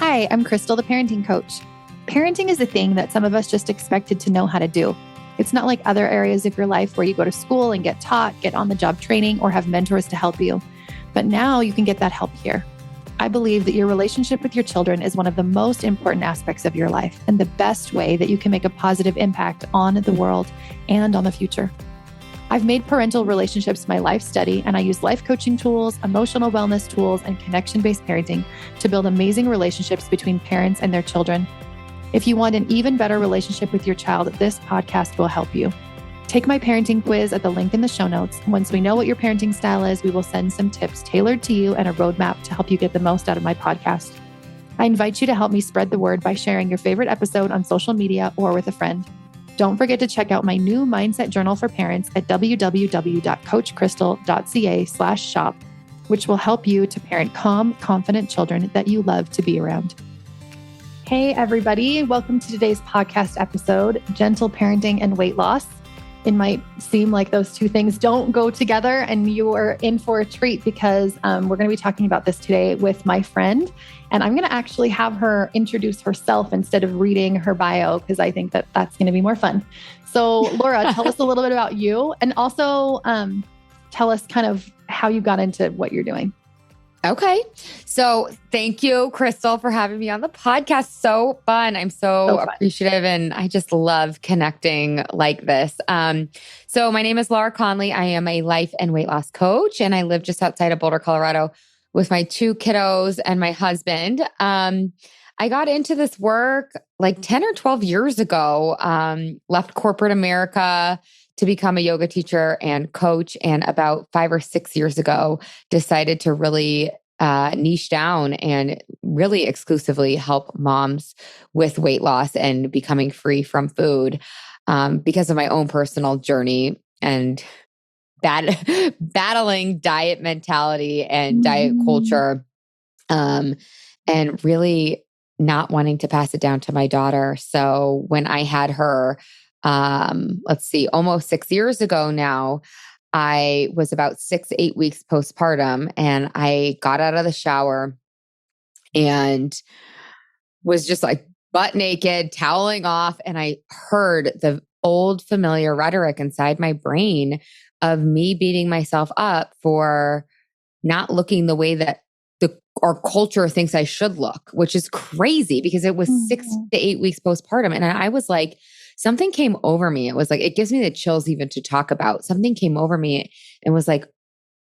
Hi, I'm Crystal, the parenting coach. Parenting is a thing that some of us just expected to know how to do. It's not like other areas of your life where you go to school and get taught, get on-the-job training, or have mentors to help you. But now you can get that help here. I believe that your relationship with your children is one of the most important aspects of your life and the best way that you can make a positive impact on the world and on the future. I've made parental relationships my life study, and I use life coaching tools, emotional wellness tools, and connection-based parenting to build amazing relationships between parents and their children. If you want an even better relationship with your child, this podcast will help you. Take my parenting quiz at the link in the show notes. Once we know what your parenting style is, we will send some tips tailored to you and a roadmap to help you get the most out of my podcast. I invite you to help me spread the word by sharing your favorite episode on social media or with a friend. Don't forget to check out my new mindset journal for parents at www.coachcrystal.ca/shop, which will help you to parent calm, confident children that you love to be around. Hey, everybody. Welcome to today's podcast episode, Gentle Parenting and Weight Loss. It might seem like those two things don't go together, and you are in for a treat because we're going to be talking about this today with my friend. And I'm going to actually have her introduce herself instead of reading her bio, because I think that that's going to be more fun. So Laura, tell us a little bit about you, and also tell us kind of how you got into what you're doing. Okay. So thank you, Crystal, for having me on the podcast. So fun. I'm so appreciative, and I just love connecting like this. So my name is Laura Conley. I am a life and weight loss coach, and I live just outside of Boulder, Colorado with my 2 kiddos and my husband. I got into this work like 10 or 12 years ago, left corporate America to become a yoga teacher and coach. And about 5 or 6 years ago, decided to really niche down and really exclusively help moms with weight loss and becoming free from food because of my own personal journey and battling diet mentality and diet culture, and really not wanting to pass it down to my daughter. So when I had her, almost 6 years ago now, I was about 6-8 weeks postpartum, and I got out of the shower and was just like butt naked, toweling off. And I heard the old familiar rhetoric inside my brain of me beating myself up for not looking the way that our culture thinks I should look, which is crazy because it was 6 to 8 weeks postpartum. And I was like, something came over me. It was like, it gives me the chills even to talk about. Something came over me and was like,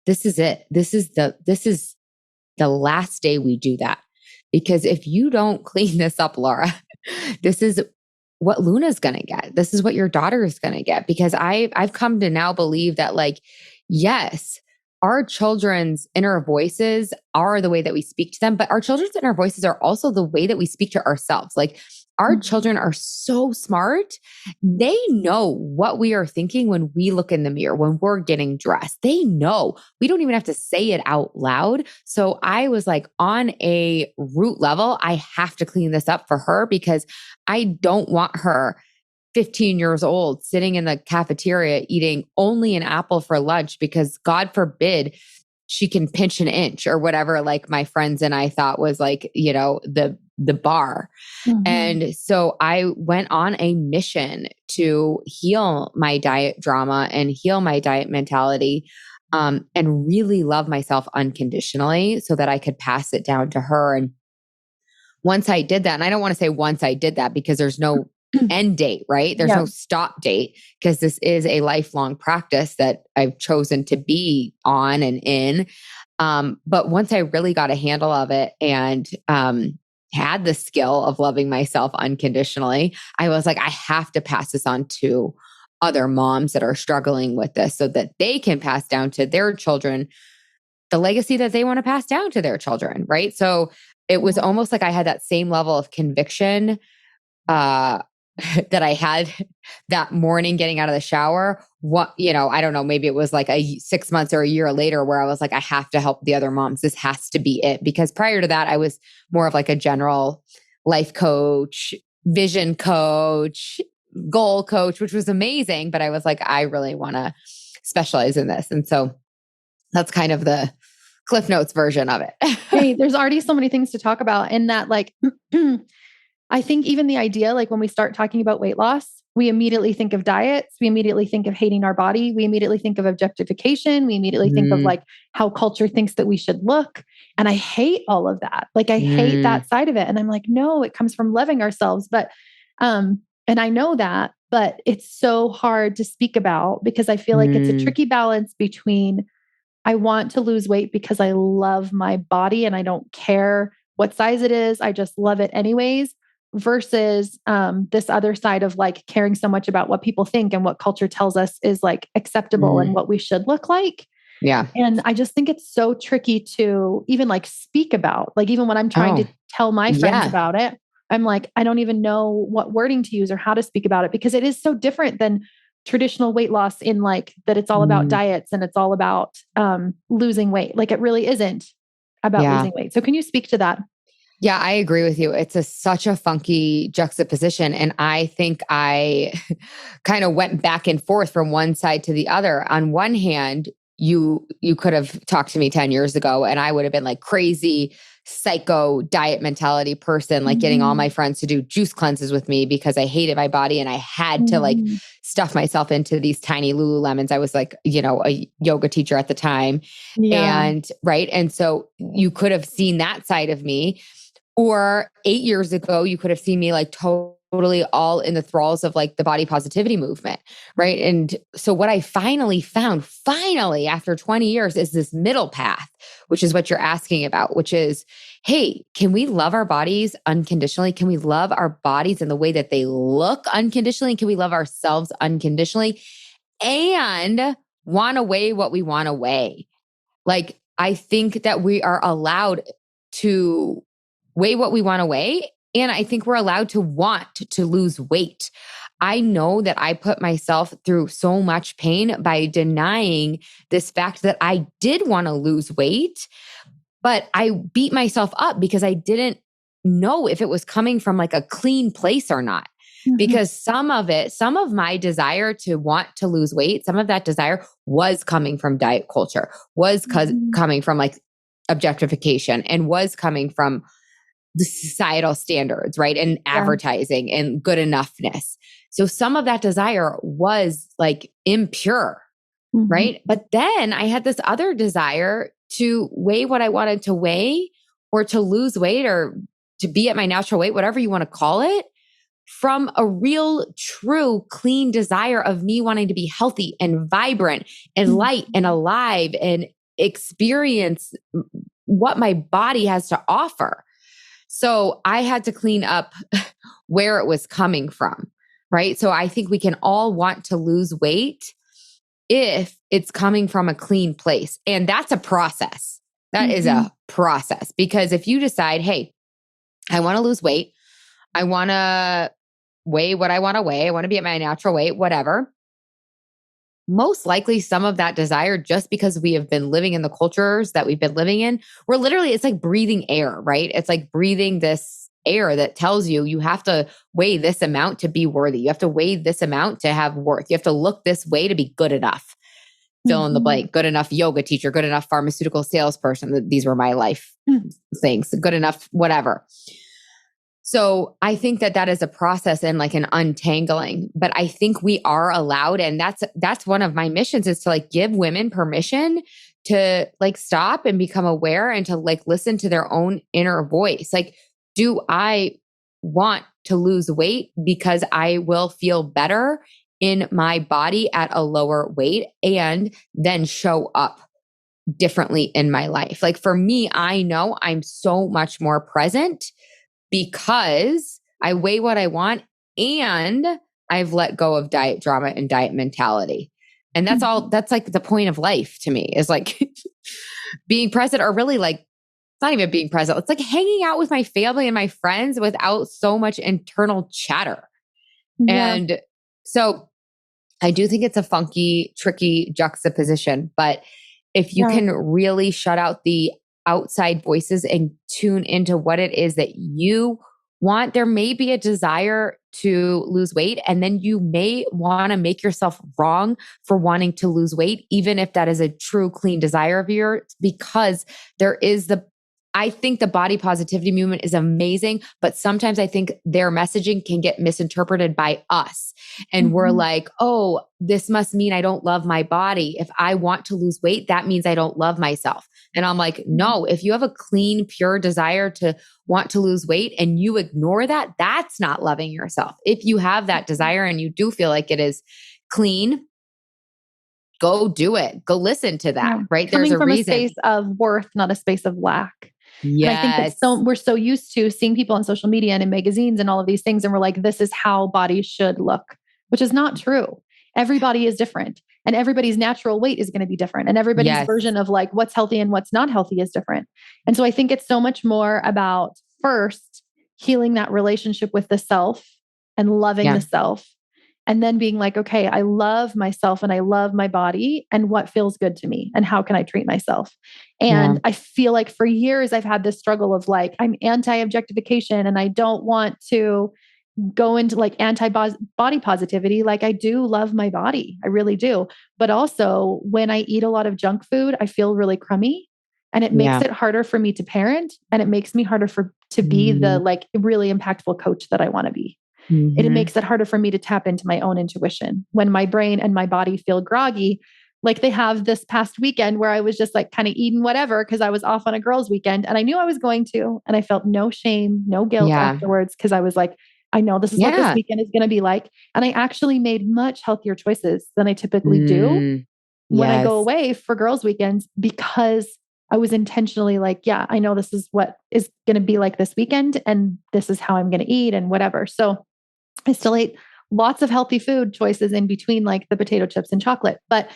this is it. This is the last day we do that. Because if you don't clean this up, Laura, this is what Luna's going to get. This is what your daughter is going to get. Because I've come to now believe that, like, yes, our children's inner voices are the way that we speak to them, but our children's inner voices are also the way that we speak to ourselves. Like, our children are so smart. They know what we are thinking when we look in the mirror, when we're getting dressed. They know. We don't even have to say it out loud. So I was like, on a root level, I have to clean this up for her because I don't want her 15 years old sitting in the cafeteria eating only an apple for lunch because, God forbid, she can pinch an inch or whatever, like my friends and I thought was like, the bar. And so I went on a mission to heal my diet drama and heal my diet mentality, and really love myself unconditionally so that I could pass it down to her. And once I did that, and I don't want to say once I did that because there's no end date, right? There's no stop date because this is a lifelong practice that I've chosen to be on and in. But once I really got a handle of it and had the skill of loving myself unconditionally, I was like, I have to pass this on to other moms that are struggling with this so that they can pass down to their children the legacy that they want to pass down to their children, right? So it was almost like I had that same level of conviction that I had that morning getting out of the shower. I don't know, maybe it was like 6 months or a year later where I was like, I have to help the other moms. This has to be it. Because prior to that, I was more of like a general life coach, vision coach, goal coach, which was amazing. But I was like, I really want to specialize in this. And so that's kind of the Cliff Notes version of it. Hey, there's already so many things to talk about in that. Like, I think even the idea, like when we start talking about weight loss, we immediately think of diets. We immediately think of hating our body. We immediately think of objectification. We immediately think of like how culture thinks that we should look. And I hate all of that. Like I hate that side of it. And I'm like, no, it comes from loving ourselves. But, and I know that, but it's so hard to speak about because I feel like it's a tricky balance between I want to lose weight because I love my body and I don't care what size it is. I just love it anyways. Versus this other side of like caring so much about what people think and what culture tells us is like acceptable and what we should look like. Yeah. And I just think it's so tricky to even like speak about, like even when I'm trying to tell my friends about it, I'm like, I don't even know what wording to use or how to speak about it because it is so different than traditional weight loss in like that it's all about diets and it's all about losing weight. Like it really isn't about losing weight. So can you speak to that? Yeah, I agree with you. It's such a funky juxtaposition. And I think I kind of went back and forth from one side to the other. On one hand, you could have talked to me 10 years ago and I would have been like crazy psycho diet mentality person, like getting all my friends to do juice cleanses with me because I hated my body and I had to like stuff myself into these tiny Lululemons. I was like, a yoga teacher at the time. And right. And so you could have seen that side of me. Or 8 years ago, you could have seen me like totally all in the thralls of like the body positivity movement. Right. And so what I finally found, after 20 years, is this middle path, which is what you're asking about, which is, hey, can we love our bodies unconditionally? Can we love our bodies in the way that they look unconditionally? Can we love ourselves unconditionally and want to weigh what we want to weigh? Like, I think that we are allowed to weigh what we want to weigh. And I think we're allowed to want to lose weight. I know that I put myself through so much pain by denying this fact that I did want to lose weight, but I beat myself up because I didn't know if it was coming from like a clean place or not. Because some of my desire to want to lose weight, some of that desire was coming from diet culture, was coming from like objectification, and was coming from the societal standards, right? And advertising and good enoughness. So some of that desire was like impure, right? But then I had this other desire to weigh what I wanted to weigh, or to lose weight, or to be at my natural weight, whatever you want to call it, from a real, true, clean desire of me wanting to be healthy and vibrant and light and alive and experience what my body has to offer. So I had to clean up where it was coming from, right? So I think we can all want to lose weight if it's coming from a clean place. And that's a process. That is a process. Because if you decide, hey, I want to lose weight, I want to weigh what I want to weigh, I want to be at my natural weight, whatever. Most likely some of that desire, just because we have been living in the cultures that we've been living in, we're literally, it's like breathing air, right? It's like breathing this air that tells you, you have to weigh this amount to be worthy. You have to weigh this amount to have worth. You have to look this way to be good enough. Fill in the blank, good enough yoga teacher, good enough pharmaceutical salesperson. These were my life things, good enough, whatever. So I think that is a process and like an untangling, but I think we are allowed. And that's one of my missions, is to like give women permission to like stop and become aware and to like listen to their own inner voice. Like, do I want to lose weight because I will feel better in my body at a lower weight and then show up differently in my life? Like for me, I know I'm so much more present because I weigh what I want and I've let go of diet drama and diet mentality. And that's all, that's like the point of life to me, is like being present, or really like, it's not even being present. It's like hanging out with my family and my friends without so much internal chatter. Yeah. And so I do think it's a funky, tricky juxtaposition, but if you can really shut out the outside voices and tune into what it is that you want, there may be a desire to lose weight. And then you may want to make yourself wrong for wanting to lose weight, even if that is a true clean desire of yours, because I think the body positivity movement is amazing, but sometimes I think their messaging can get misinterpreted by us. And we're like, oh, this must mean I don't love my body. If I want to lose weight, that means I don't love myself. And I'm like, no, if you have a clean, pure desire to want to lose weight and you ignore that, that's not loving yourself. If you have that desire and you do feel like it is clean, go do it. Go listen to that, right? Coming There's a from reason. a space of worth, not a space of lack. Yes. And I think that we're so used to seeing people on social media and in magazines and all of these things. And we're like, this is how bodies should look, which is not true. Everybody is different and everybody's natural weight is going to be different. And everybody's version of like what's healthy and what's not healthy is different. And so I think it's so much more about first healing that relationship with the self and loving the self. And then being like, okay, I love myself and I love my body and what feels good to me and how can I treat myself? And I feel like for years I've had this struggle of like, I'm anti-objectification and I don't want to go into like anti-body positivity. Like I do love my body. I really do. But also when I eat a lot of junk food, I feel really crummy and it makes it harder for me to parent and it makes me harder to be the like really impactful coach that I want to be. It makes it harder for me to tap into my own intuition when my brain and my body feel groggy. Like they have this past weekend where I was just like kind of eating whatever because I was off on a girls' weekend and I knew I was going to, and I felt no shame, no guilt afterwards because I was like, I know this is what this weekend is going to be like. And I actually made much healthier choices than I typically do when I go away for girls' weekends because I was intentionally like, yeah, I know this is what is going to be like this weekend and this is how I'm going to eat and whatever. So I still ate lots of healthy food choices in between like the potato chips and chocolate. But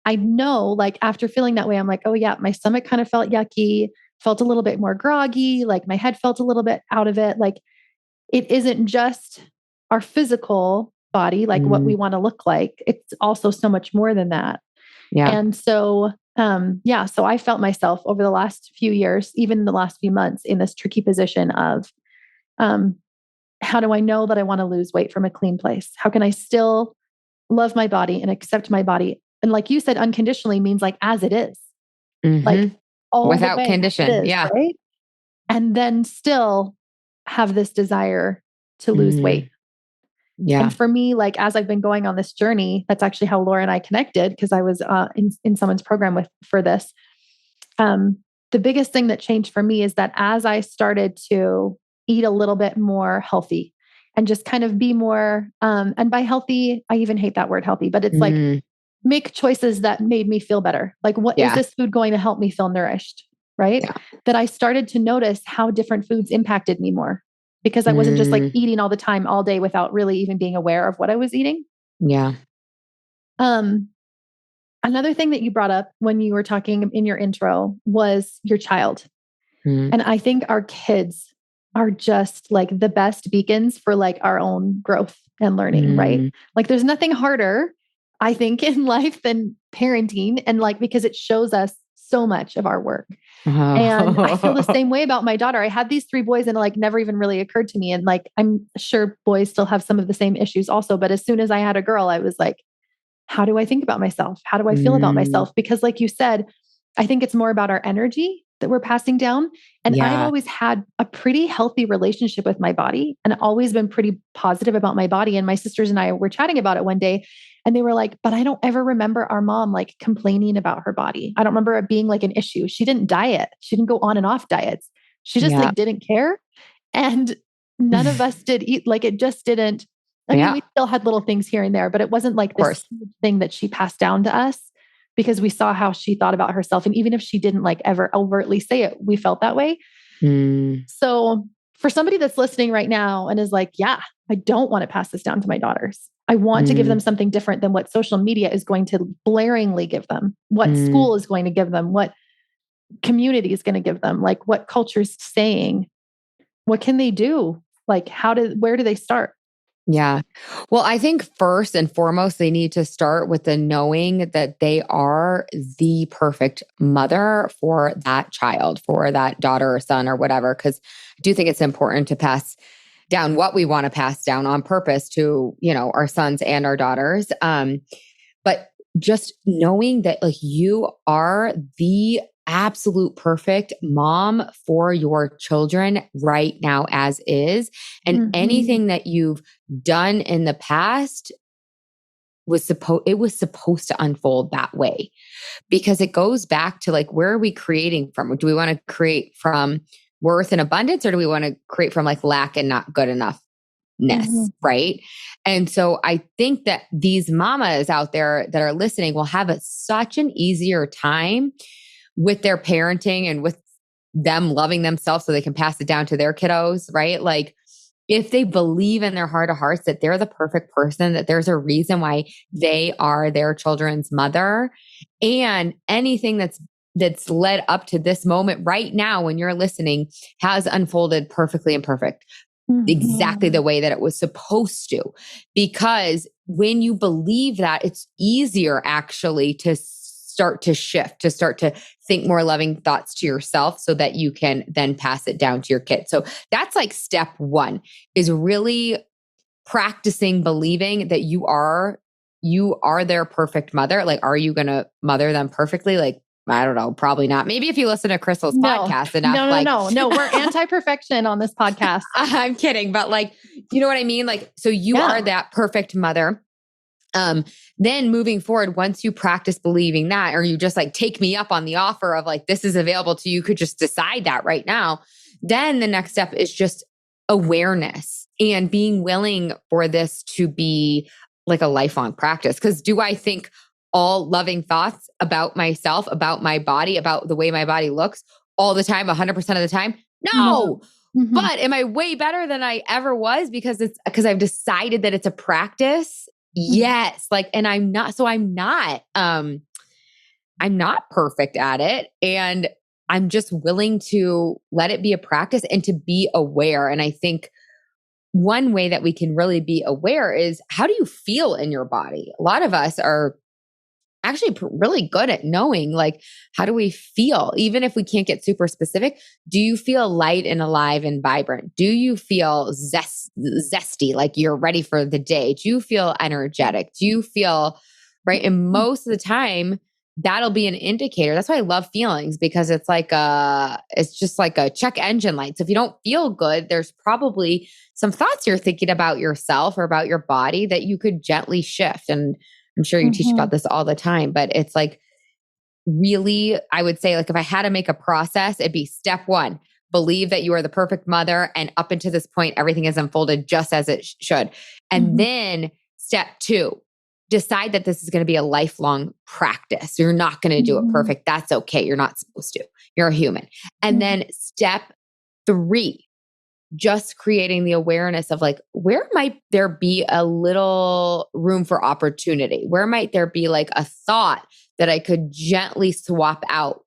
I know like after feeling that way, I'm like, oh yeah, my stomach kind of felt yucky, felt a little bit more groggy. Like my head felt a little bit out of it. Like it isn't just our physical body, like what we want to look like. It's also so much more than that. Yeah. And so, so I felt myself over the last few years, even the last few months in this tricky position of, how do I know that I want to lose weight from a clean place? How can I still love my body and accept my body? And like you said, unconditionally means like as it is, like all without condition. Right. And then still have this desire to lose weight. Yeah. And for me, like, as I've been going on this journey, that's actually how Laura and I connected because I was in someone's program for this. The biggest thing that changed for me is that as I started to eat a little bit more healthy and just kind of be more, and by healthy, I even hate that word healthy, but it's like make choices that made me feel better. Like, what is this food going to help me feel nourished? Right. Yeah. That I started to notice how different foods impacted me more because I wasn't just like eating all the time, all day without really even being aware of what I was eating. Yeah. Another thing that you brought up when you were talking in your intro was your child. And I think our kids are just like the best beacons for like our own growth and learning, right? Like there's nothing harder, I think, in life than parenting. And like, because it shows us so much of our work. And I feel the same way about my daughter. I had these 3 boys and it like never even really occurred to me. And like, I'm sure boys still have some of the same issues also. But as soon as I had a girl, I was like, how do I think about myself? How do I feel about myself? Because like you said, I think it's more about our energy that we're passing down. And I've always had a pretty healthy relationship with my body and always been pretty positive about my body. And my sisters and I were chatting about it one day and they were like, but I don't ever remember our mom like complaining about her body. I don't remember it being like an issue. She didn't diet. She didn't go on and off diets. She just like didn't care. And none of us did eat. Like it just didn't. I mean, we still had little things here and there, but it wasn't like this huge thing that she passed down to us. Because we saw how she thought about herself. And even if she didn't like ever overtly say it, we felt that way. So for somebody that's listening right now and is like, yeah, I don't want to pass this down to my daughters. I want to give them something different than what social media is going to blaringly give them, what school is going to give them, what community is going to give them, like what culture's saying. What can they do? Like where do they start? Yeah. Well, I think first and foremost, they need to start with the knowing that they are the perfect mother for that child, for that daughter or son or whatever. Because I do think it's important to pass down what we want to pass down on purpose to, our sons and our daughters. But just knowing that like you are the absolute perfect mom for your children right now as is. And anything that you've done in the past was supposed to unfold that way, because it goes back to like, where are we creating from? Do we want to create from worth and abundance, or do we want to create from like lack and not good enoughness? Right. And so I think that these mamas out there that are listening will have such an easier time with their parenting and with them loving themselves so they can pass it down to their kiddos, right? Like, if they believe in their heart of hearts that they're the perfect person, that there's a reason why they are their children's mother, and anything that's led up to this moment right now when you're listening has unfolded perfectly and perfect, exactly the way that it was supposed to. Because when you believe that, it's easier actually to start to shift, to start to think more loving thoughts to yourself so that you can then pass it down to your kids. So that's like step one, is really practicing believing that you are their perfect mother. Like, are you going to mother them perfectly? Like, I don't know, probably not. Maybe if you listen to Crystal's podcast enough. No, we're anti-perfection on this podcast. I'm kidding. But like, you know what I mean? Like, so you are that perfect mother. Then moving forward, once you practice believing that, or you just like take me up on the offer of like, this is available to you, you could just decide that right now. Then the next step is just awareness and being willing for this to be like a lifelong practice. Cause do I think all loving thoughts about myself, about my body, about the way my body looks all the time, 100% of the time? No. But am I way better than I ever was because I've decided that it's a practice? Yes. Like, and I'm not perfect at it. And I'm just willing to let it be a practice and to be aware. And I think one way that we can really be aware is, how do you feel in your body? A lot of us are actually really good at knowing, like, how do we feel? Even if we can't get super specific, do you feel light and alive and vibrant? Do you feel zesty, like you're ready for the day? Do you feel energetic? Do you feel right? And most of the time, that'll be an indicator. That's why I love feelings, because it's just like a check engine light. So if you don't feel good, there's probably some thoughts you're thinking about yourself or about your body that you could gently shift. And I'm sure you teach about this all the time, but it's like, really, I would say, like, if I had to make a process, it'd be step one, believe that you are the perfect mother. And up until this point, everything has unfolded just as it should. And then step two, decide that this is going to be a lifelong practice. You're not going to do it perfect. That's okay. You're not supposed to. You're a human. And then step three, just creating the awareness of like, where might there be a little room for opportunity? Where might there be like a thought that I could gently swap out,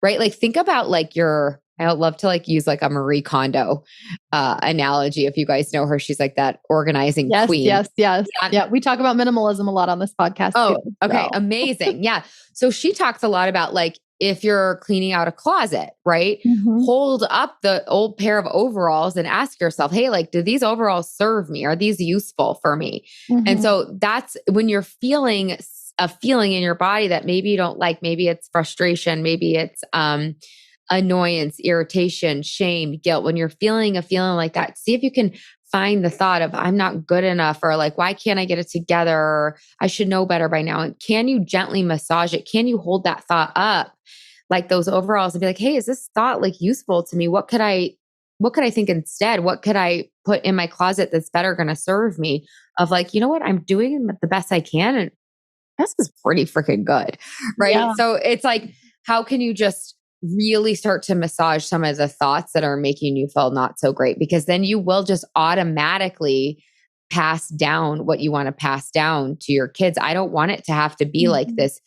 right? Like, think about like I would love to like use like a Marie Kondo analogy. If you guys know her, she's like that organizing queen. Yes. Yeah. We talk about minimalism a lot on this podcast. Oh, too, okay. Amazing. Yeah. So she talks a lot about like, if you're cleaning out a closet, right? Hold up the old pair of overalls and ask yourself, hey, like, do these overalls serve me? Are these useful for me? And so that's when you're feeling a feeling in your body that maybe you don't like. Maybe it's frustration. Maybe it's annoyance, irritation, shame, guilt. When you're feeling a feeling like that, see if you can find the thought of, I'm not good enough, or like, why can't I get it together? Or I should know better by now. And can you gently massage it? Can you hold that thought up like those overalls and be like, hey, is this thought like useful to me? What could I think instead? What could I put in my closet that's better going to serve me? Of like, you know what? I'm doing the best I can. And this is pretty freaking good. Right. Yeah. So it's like, how can you just really start to massage some of the thoughts that are making you feel not so great? Because then you will just automatically pass down what you want to pass down to your kids. I don't want it to have to be like this.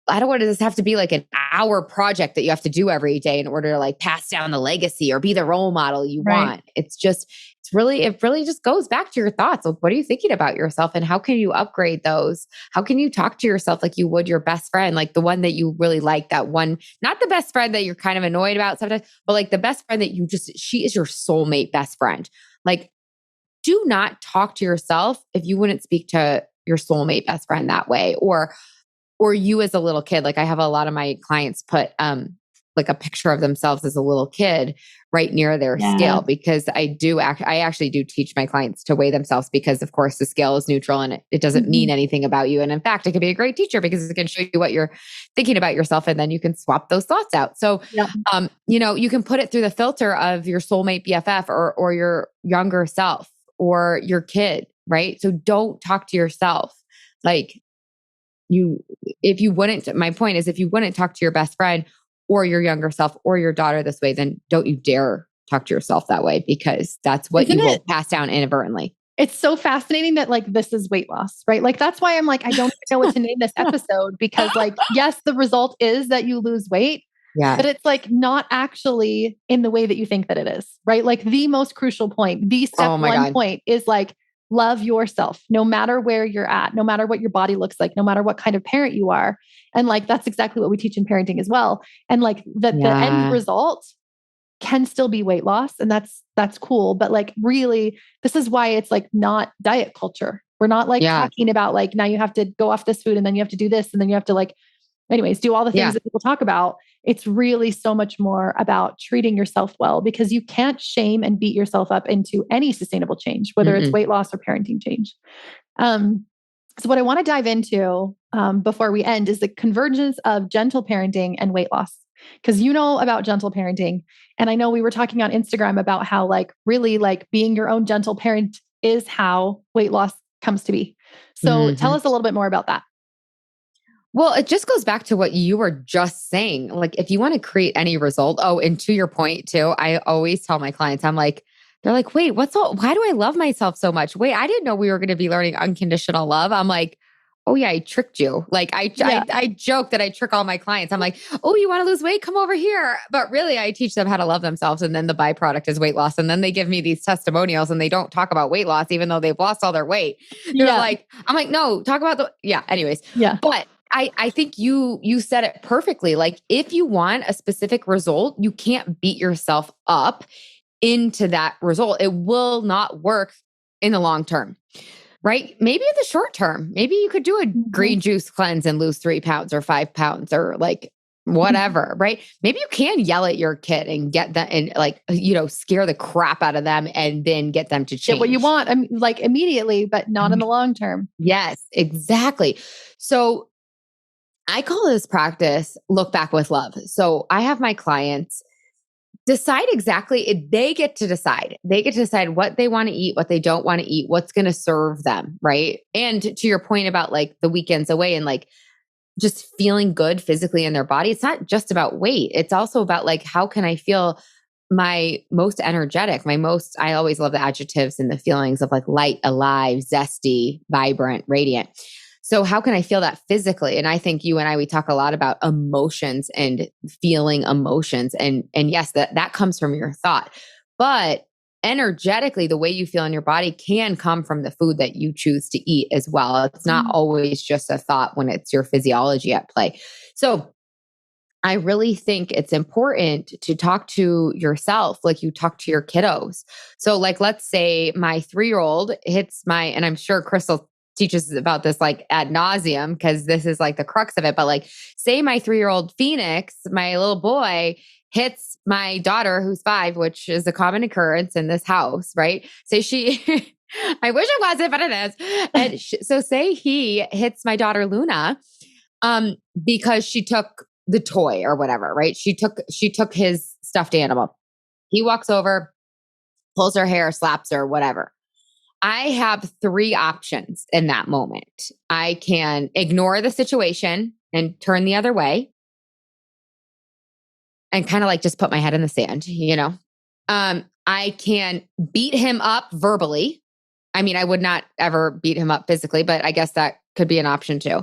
I don't want this to have to be like an hour project that you have to do every day in order to like pass down the legacy or be the role model you want. It really just goes back to your thoughts. Like, what are you thinking about yourself, and how can you upgrade those? How can you talk to yourself like you would your best friend, like the one that you really like, that one, not the best friend that you're kind of annoyed about sometimes, but like the best friend that she is your soulmate best friend. Like, do not talk to yourself if you wouldn't speak to your soulmate best friend that way, or you as a little kid. Like I have a lot of my clients put like a picture of themselves as a little kid right near their scale, because I actually do teach my clients to weigh themselves, because of course the scale is neutral and it doesn't mean anything about you. And in fact, it can be a great teacher because it can show you what you're thinking about yourself, and then you can swap those thoughts out. So, you can put it through the filter of your soulmate BFF or your younger self or your kid, right? So don't talk to yourself. Like my point is, if you wouldn't talk to your best friend or your younger self or your daughter this way, then don't you dare talk to yourself that way, because that's what you will pass down inadvertently. It's so fascinating that like this is weight loss, right? Like that's why I'm like, I don't know what to name this episode, because like, yes, the result is that you lose weight, but it's like not actually in the way that you think that it is, right? Like the most crucial point, the step one point is like, love yourself, no matter where you're at, no matter what your body looks like, no matter what kind of parent you are. And like, that's exactly what we teach in parenting as well. And like the end result can still be weight loss. And that's cool. But like, really, this is why it's like not diet culture. We're not like talking about like, now you have to go off this food and then you have to do this. And then you have to like, anyways, do all the things that people talk about. It's really so much more about treating yourself well, because you can't shame and beat yourself up into any sustainable change, whether it's weight loss or parenting change. So what I want to dive into before we end is the convergence of gentle parenting and weight loss. Because you know about gentle parenting. And I know we were talking on Instagram about how like really like being your own gentle parent is how weight loss comes to be. So tell us a little bit more about that. Well, it just goes back to what you were just saying. Like, if you want to create any result, and to your point too, I always tell my clients, I'm like, they're like, wait, why do I love myself so much? Wait, I didn't know we were going to be learning unconditional love. I'm like, oh yeah, I tricked you. Like I joke that I trick all my clients. I'm like, oh, you want to lose weight? Come over here. But really I teach them how to love themselves. And then the byproduct is weight loss. And then they give me these testimonials and they don't talk about weight loss, even though they've lost all their weight. They're like, I'm like, no, talk about anyways. Yeah. But I think you said it perfectly. Like if you want a specific result, you can't beat yourself up into that result. It will not work in the long term, right? Maybe in the short term, maybe you could do a green juice cleanse and lose 3 pounds or 5 pounds or like whatever, right? Maybe you can yell at your kid and get them and like, scare the crap out of them and then get them to change. Get what you want like immediately, but not in the long term. Yes, exactly. So I call this practice look back with love. So I have my clients decide exactly, they get to decide. They get to decide what they want to eat, what they don't want to eat, what's going to serve them, right? And to your point about like the weekends away and like just feeling good physically in their body, it's not just about weight. It's also about like, how can I feel my most energetic, I always love the adjectives and the feelings of like light, alive, zesty, vibrant, radiant. So how can I feel that physically? And I think you and we talk a lot about emotions and feeling emotions. And yes, that comes from your thought. But energetically, the way you feel in your body can come from the food that you choose to eat as well. It's not always just a thought when it's your physiology at play. So I really think it's important to talk to yourself like you talk to your kiddos. So like, let's say my 3-year-old hits and I'm sure Crystal teaches about this like ad nauseum because this is like the crux of it. But like, say my 3-year-old Phoenix, my little boy, hits my daughter who's 5, which is a common occurrence in this house, right? Say I wish it wasn't, but it is. And so say he hits my daughter Luna, because she took the toy or whatever, right? She took his stuffed animal. He walks over, pulls her hair, slaps her, whatever. I have 3 options in that moment. I can ignore the situation and turn the other way and kind of like just put my head in the sand, I can beat him up verbally. I mean, I would not ever beat him up physically, but I guess that could be an option too.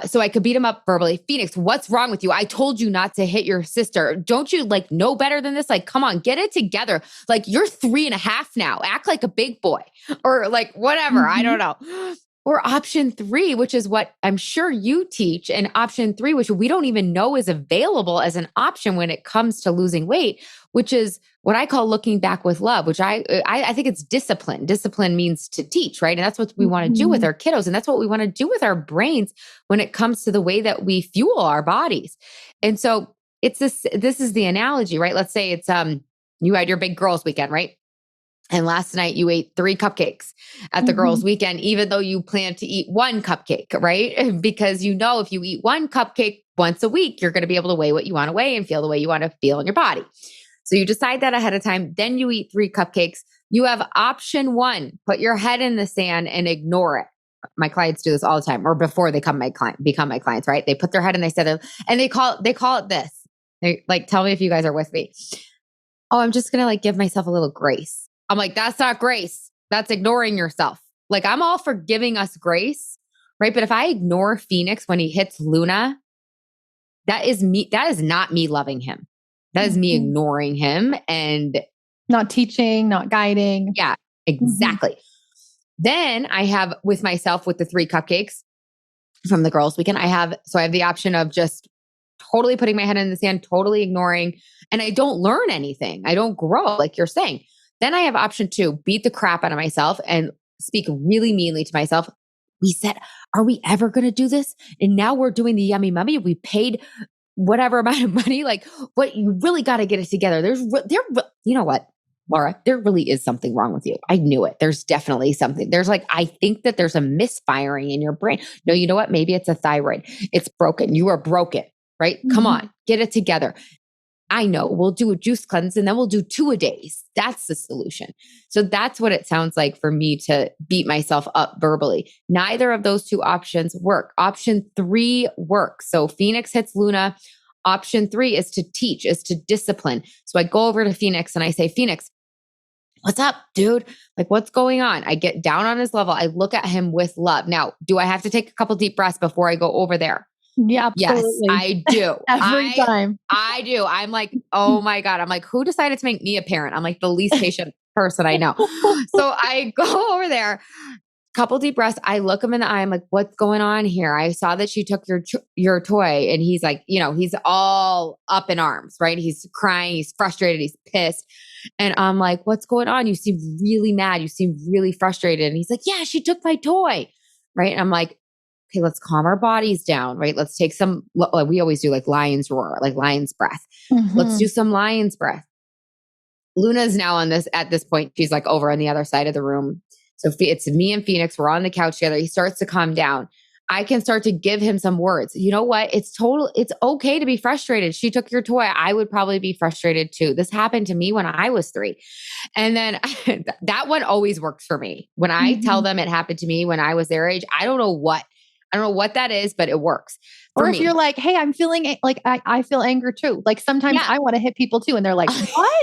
So I could beat him up verbally. Phoenix, what's wrong with you? I told you not to hit your sister. Don't you like know better than this? Like, come on, get it together. Like you're 3.5 now. Act like a big boy or like whatever. I don't know. Or option 3, which is what I'm sure you teach, and option 3, which we don't even know is available as an option when it comes to losing weight, which is what I call looking back with love, which I think it's discipline. Discipline means to teach, right? And that's what we want to do with our kiddos. And that's what we want to do with our brains when it comes to the way that we fuel our bodies. And so this is the analogy, right? Let's say it's, you had your big girls weekend, right? And last night you ate 3 cupcakes at the girls' weekend, even though you plan to eat 1 cupcake, right? Because you know, if you eat 1 cupcake once a week, you're going to be able to weigh what you want to weigh and feel the way you want to feel in your body. So you decide that ahead of time. Then you eat 3 cupcakes. You have option 1, put your head in the sand and ignore it. My clients do this all the time, or before they become my clients, right? They put their head in the sand and they call it this. They like, tell me if you guys are with me. Oh, I'm just going to like give myself a little grace. I'm like, that's not grace. That's ignoring yourself. Like, I'm all for giving us grace, right? But if I ignore Phoenix when he hits Luna, that is me. That is not me loving him. That is me ignoring him and not teaching, not guiding. Yeah, exactly. Then I have with myself with the 3 cupcakes from the girls' weekend, I have the option of just totally putting my head in the sand, totally ignoring, and I don't learn anything. I don't grow, like you're saying. Then I have option 2, beat the crap out of myself and speak really meanly to myself. We said, are we ever going to do this? And now we're doing the yummy mummy. We paid whatever amount of money. Like, what, you really got to get it together. You know what, Laura, there really is something wrong with you. I knew it. There's definitely something. I think that there's a misfiring in your brain. No, you know what? Maybe it's a thyroid. It's broken. You are broken, right? Come on, get it together. I know, we'll do a juice cleanse and then we'll do 2 a days. That's the solution. So that's what it sounds like for me to beat myself up verbally. Neither of those 2 options work. Option 3 works. So Phoenix hits Luna. Option 3 is to teach, is to discipline. So I go over to Phoenix and I say, Phoenix, what's up, dude? Like, what's going on? I get down on his level. I look at him with love. Now, do I have to take a couple deep breaths before I go over there? Yeah, absolutely. Yes, I do. Every time. I do. I'm like, oh my God. I'm like, who decided to make me a parent? I'm like the least patient person I know. So I go over there, couple deep breaths. I look him in the eye. I'm like, what's going on here? I saw that she took your toy. And he's like, he's all up in arms, right? He's crying. He's frustrated. He's pissed. And I'm like, what's going on? You seem really mad. You seem really frustrated. And he's like, yeah, she took my toy. Right. And I'm like, okay, let's calm our bodies down, right? Let's take we always do like lion's roar, like lion's breath. Let's do some lion's breath. Luna's now at this point, she's like over on the other side of the room. So it's me and Phoenix, we're on the couch together. He starts to calm down. I can start to give him some words. You know what? It's okay to be frustrated. She took your toy. I would probably be frustrated too. This happened to me when I was 3. And then that one always works for me. When I tell them it happened to me when I was their age, I don't know what that is, but it works. Or if you're like, hey, I'm feeling like I feel anger too. Like sometimes I want to hit people too. And they're like, what?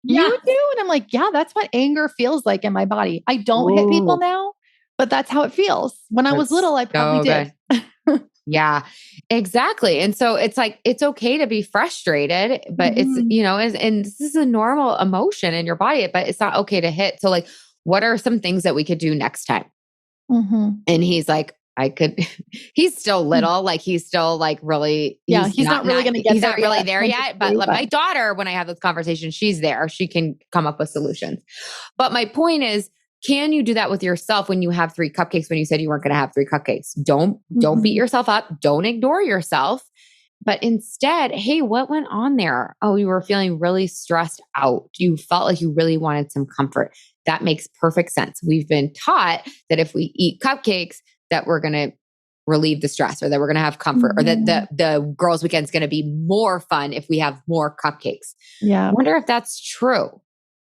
You do? And I'm like, yeah, that's what anger feels like in my body. I don't hit people now, but that's how it feels. When I was little, I probably did. Yeah, exactly. And so it's like, it's okay to be frustrated, but it's, and this is a normal emotion in your body, but it's not okay to hit. So like, what are some things that we could do next time? And he's like, he's still little, like he's still like really, he's not really going to get he's there not really there yet. But my daughter, when I have this conversation, she's there. She can come up with solutions. But my point is, can you do that with yourself when you have 3 cupcakes, when you said you weren't going to have 3 cupcakes? Don't beat yourself up. Don't ignore yourself. But instead, hey, what went on there? Oh, you were feeling really stressed out. You felt like you really wanted some comfort. That makes perfect sense. We've been taught that if we eat cupcakes, that we're going to relieve the stress, or that we're going to have comfort, or that the girls' weekend is going to be more fun if we have more cupcakes. Yeah. I wonder if that's true.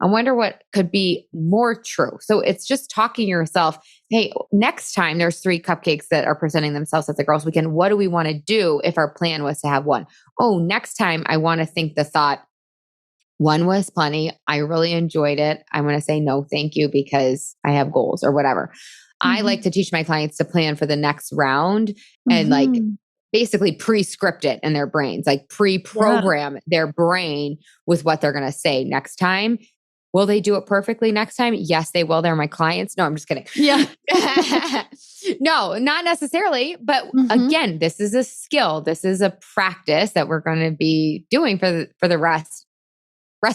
I wonder what could be more true. So it's just talking to yourself, hey, next time there's 3 cupcakes that are presenting themselves at the girls' weekend, what do we want to do if our plan was to have 1? Oh, next time I want to think the thought, 1 was plenty. I really enjoyed it. I'm going to say no, thank you, because I have goals or whatever. I like to teach my clients to plan for the next round and like basically pre-script it in their brains, like pre-program their brain with what they're going to say next time. Will they do it perfectly next time? Yes, they will. They're my clients. No, I'm just kidding. Yeah. No, not necessarily. But again, this is a skill. This is a practice that we're going to be doing for the rest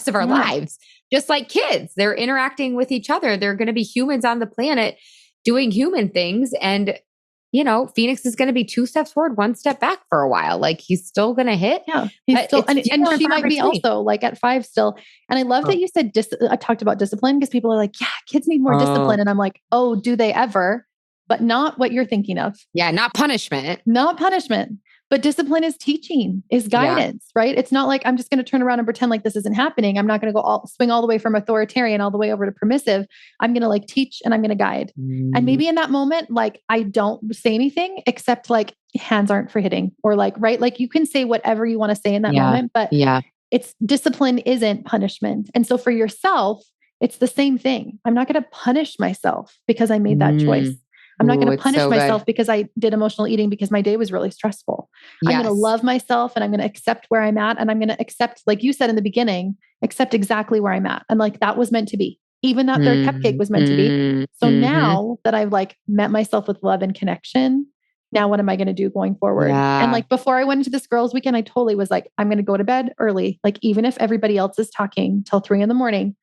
of our lives. Just like kids, they're interacting with each other. They're going to be humans on the planet doing human things. And Phoenix is going to be 2 steps forward, 1 step back for a while. Like he's still going to hit. Yeah. He's still, and she might be also like at 5 still. And I love that you said, I talked about discipline because people are like, yeah, kids need more discipline. And I'm like, oh, do they ever? But not what you're thinking of. Yeah. Not punishment. Not punishment. But discipline is teaching, is guidance, right? It's not like I'm just going to turn around and pretend like this isn't happening. I'm not going to swing all the way from authoritarian all the way over to permissive. I'm going to like teach and I'm going to guide. And maybe in that moment, like I don't say anything except like hands aren't for hitting or like, right? Like you can say whatever you want to say in that moment, but it's discipline isn't punishment. And so for yourself, it's the same thing. I'm not going to punish myself because I made that choice. I'm not going to punish myself because I did emotional eating because my day was really stressful. I'm going to love myself and I'm going to accept where I'm at. And I'm going to accept, like you said in the beginning, accept exactly where I'm at. And like, that was meant to be. Even that third cupcake was meant to be. So now that I've like met myself with love and connection, now what am I going to do going forward? And like, before I went into this girls' weekend, I totally was like, I'm going to go to bed early. Like, even if everybody else is talking till 3 a.m,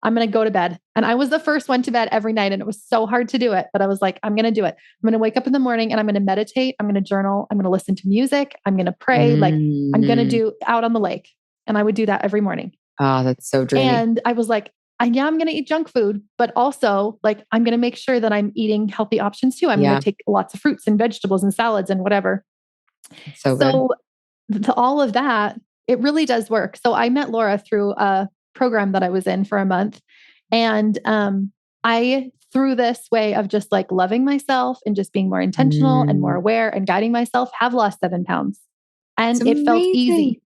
I'm going to go to bed. And I was the first one to bed every night. And it was so hard to do it, but I was like, I'm going to do it. I'm going to wake up in the morning and I'm going to meditate. I'm going to journal. I'm going to listen to music. I'm going to pray. Like I'm going to do out on the lake. And I would do that every morning. Oh, that's so dreamy. And I was like, I'm going to eat junk food, but also like, I'm going to make sure that I'm eating healthy options too. I'm going to take lots of fruits and vegetables and salads and whatever. So all of that, it really does work. So I met Laura through a program that I was in for a month. And I, through this way of just like loving myself and just being more intentional and more aware and guiding myself, have lost 7 pounds. And it felt easy.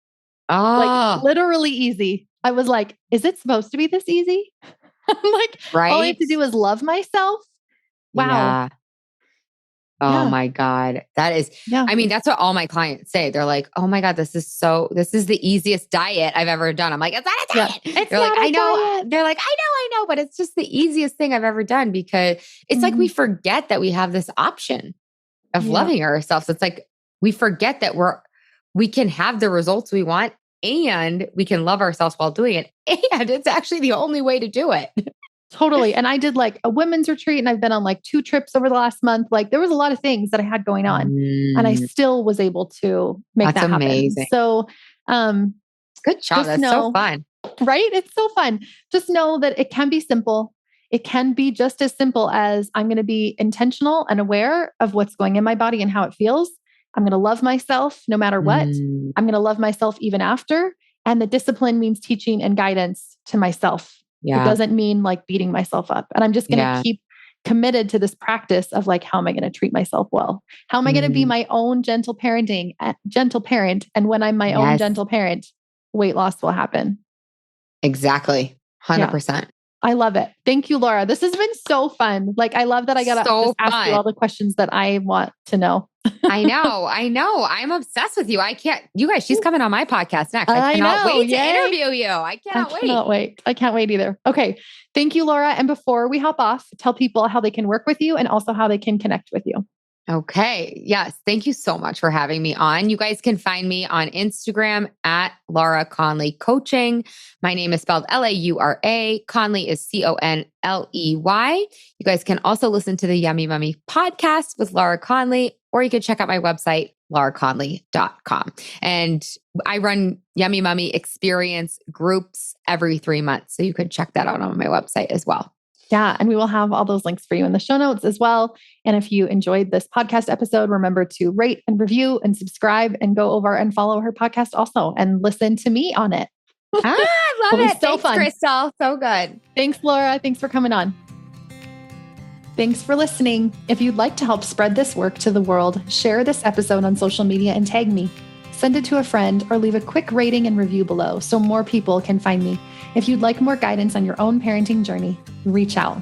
Like literally easy. I was like, is it supposed to be this easy? I'm like, all I have to do is love myself. Wow. Yeah. Oh my God. That is, I mean, that's what all my clients say. They're like, oh my God, this is the easiest diet I've ever done. I'm like, it's not a diet. They're like, I know. Diet. They're like, I know, but it's just the easiest thing I've ever done because it's like we forget that we have this option of loving ourselves. It's like we forget that we can have the results we want and we can love ourselves while doing it. And it's actually the only way to do it. Totally. And I did like a women's retreat and I've been on like 2 trips over the last month. Like there was a lot of things that I had going on and I still was able to make that happen. Amazing. So, good job. That's so fun. Right? It's so fun. Just know that it can be simple. It can be just as simple as I'm going to be intentional and aware of what's going in my body and how it feels. I'm going to love myself no matter what. I'm going to love myself even after. And the discipline means teaching and guidance to myself. It doesn't mean like beating myself up. And I'm just going to keep committed to this practice of like, how am I going to treat myself well? How am I going to be my own gentle parent? And when I'm my own gentle parent, weight loss will happen. Exactly. 100%. I love it. Thank you, Laura. This has been so fun. Like, I love that I got to ask you all the questions that I want to know. I know. I'm obsessed with you. You guys, she's coming on my podcast next. I cannot wait to interview you. I cannot wait. I can't wait either. Okay. Thank you, Laura. And before we hop off, tell people how they can work with you and also how they can connect with you. Okay. Yes. Thank you so much for having me on. You guys can find me on Instagram at Laura Conley Coaching. My name is spelled Laura. Conley is Conley. You guys can also listen to the Yummy Mummy podcast with Laura Conley, or you can check out my website, lauraconley.com. And I run Yummy Mummy experience groups every 3 months. So you can check that out on my website as well. Yeah. And we will have all those links for you in the show notes as well. And if you enjoyed this podcast episode, remember to rate and review and subscribe and go over and follow her podcast also and listen to me on it. I love it. So Thanks, fun. Crystal. So good. Thanks, Laura. Thanks for coming on. Thanks for listening. If you'd like to help spread this work to the world, share this episode on social media and tag me. Send it to a friend or leave a quick rating and review below so more people can find me. If you'd like more guidance on your own parenting journey, reach out.